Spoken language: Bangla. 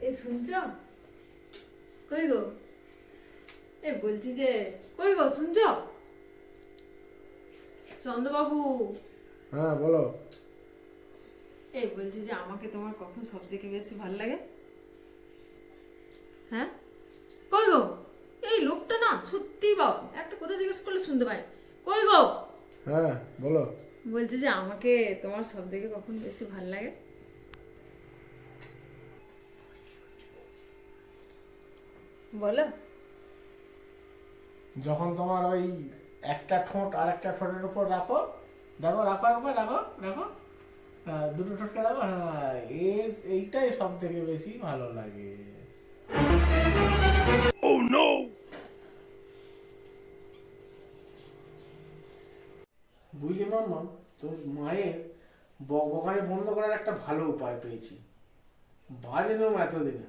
এই শুনছ? কই গো? এই বলছি যে কই গো শুনছ? চন্দ্রবাবু, হ্যাঁ বলো। এই বলছি যে আমাকে তোমার কখন সব থেকে বেশি ভালো লাগে? হ্যাঁ কই গো? এই লোকটা না সত্যি বাবু, একটা কথা জিজ্ঞেস করলে শুনতে পাই। কই গো? হ্যাঁ বলো। বলছি যে আমাকে তোমার সব থেকে কখন বেশি ভালো লাগে? বলো। যখন তোমার ওই একটা ঠোঁট আর একটা ঠোঁটের উপর রাখো, দেখো রাখো একবার, রাখো রাখো, হ্যাঁ দুটো ঠোঁটকে রাখো, হ্যাঁ এইটাই সব থেকে বেশি ভালো লাগে। বুঝলি মাম্মা, তোর মায়ের বকবকানি বন্ধ করার একটা ভালো উপায় পেয়েছি, বাজে এতদিনে।